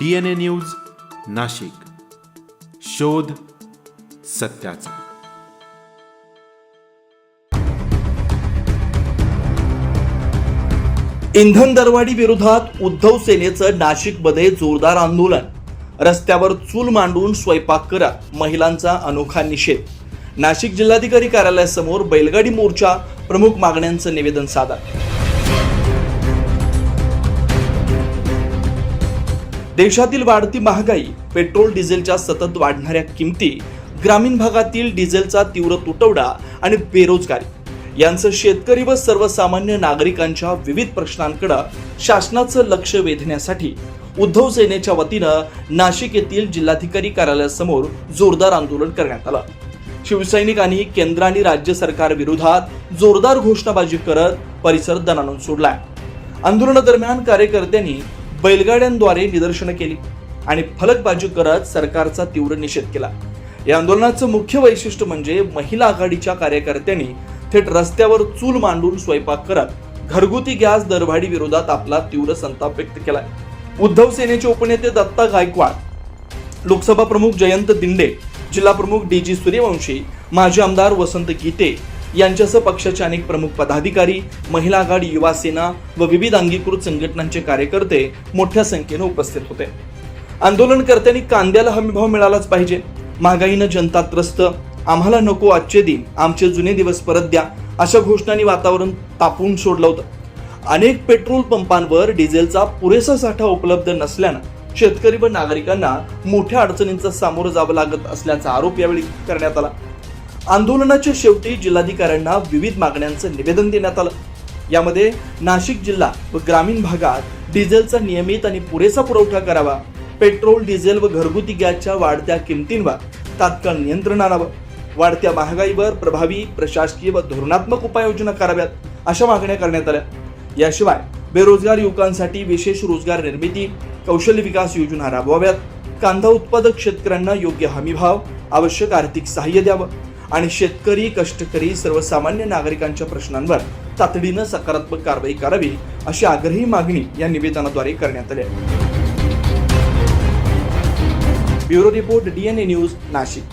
DNA news Nashik, शोध सत्याचा. इंधन दरवाढी विरोधात उद्धव सेनेचं नाशिकमध्ये जोरदार आंदोलन. रस्त्यावर चूल मांडून स्वयंपाक करत महिलांचा अनोखा निषेध. नाशिक जिल्हाधिकारी कार्यालयासमोर बैलगाडी मोर्चा, प्रमुख मागण्यांचं निवेदन सादर. देशातील वाढती महागाई, पेट्रोल डिझेलच्या सतत वाढणाऱ्या किमती, ग्रामीण भागातील डिझेलचा तीव्र तुटवडा आणि बेरोजगारी यांचं शेतकरी व सर्वसामान्य नागरिकांच्या विविध प्रश्नांकडे शासनाचं लक्ष वेधण्यासाठी उद्धव सेनेच्या वतीनं नाशिक येथील जिल्हाधिकारी कार्यालयासमोर जोरदार आंदोलन करण्यात आलं. शिवसैनिकांनी केंद्र आणि राज्य सरकार विरोधात जोरदार घोषणाबाजी करत परिसर दणाणून सोडलाय. आंदोलनादरम्यान कार्यकर्त्यांनी बैलगाड्यांद्वारे निदर्शनं केली आणि फलकबाजी करत सरकारचा तीव्र निषेध केला. या आंदोलनाचं मुख्य वैशिष्ट्य म्हणजे महिला आघाडीच्या कार्यकर्त्यांनी थेट रस्त्यावर चूल मांडून स्वयंपाक करत घरगुती गॅस दरवाढी विरोधात आपला तीव्र संताप व्यक्त केलाय. उद्धव सेनेचे उपनेते दत्ता गायकवाड, लोकसभा प्रमुख जयंत दिंडे, जिल्हा प्रमुख DG सूर्यवंशी, माजी आमदार वसंत गीते यांच्यासह पक्षाचे अनेक प्रमुख पदाधिकारी, महिला आघाडी, युवा सेना व विविध अंगीकृत संघटनांचे कार्यकर्ते मोठ्या संख्येने उपस्थित होते. आंदोलनकर्त्यांनी कांद्याला हमीभाव मिळालाच पाहिजे, महागाईनं जनता त्रस्त, आम्हाला नको आजचे दिन, आमचे जुने दिवस परत द्या अशा घोषणांनी वातावरण तापून सोडलं होतं. अनेक पेट्रोल पंपांवर डिझेलचा पुरेसा साठा उपलब्ध नसल्यानं शेतकरी व नागरिकांना मोठ्या अडचणींचा सामोरं जावं लागत असल्याचा आरोप यावेळी करण्यात आला. आंदोलनाच्या शेवटी जिल्हाधिकाऱ्यांना विविध मागण्यांचं निवेदन देण्यात आलं. यामध्ये नाशिक जिल्हा व ग्रामीण भागात डिझेलचा नियमित आणि पुरेसा पुरवठा करावा, पेट्रोल, डिझेल व घरगुती गॅसच्या वाढत्या किमतींवर तात्काळ नियंत्रण आणावं, वाढत्या महागाईवर प्रभावी प्रशासकीय व धोरणात्मक उपाययोजना कराव्यात अशा मागण्या करण्यात आल्या. याशिवाय बेरोजगार युवकांसाठी विशेष रोजगार निर्मिती, कौशल्य विकास योजना राबवाव्यात, कांदा उत्पादक शेतकऱ्यांना योग्य हमीभाव, आवश्यक आर्थिक सहाय्य द्यावं आणि शेतकरी, कष्टकरी, सर्वसामान्य नागरिकांच्या प्रश्नांवर तातडीनं सकारात्मक कारवाई करावी अशी आग्रही मागणी या निवेदनाद्वारे करण्यात आली आहे. Bureau report, DNA news Nashik.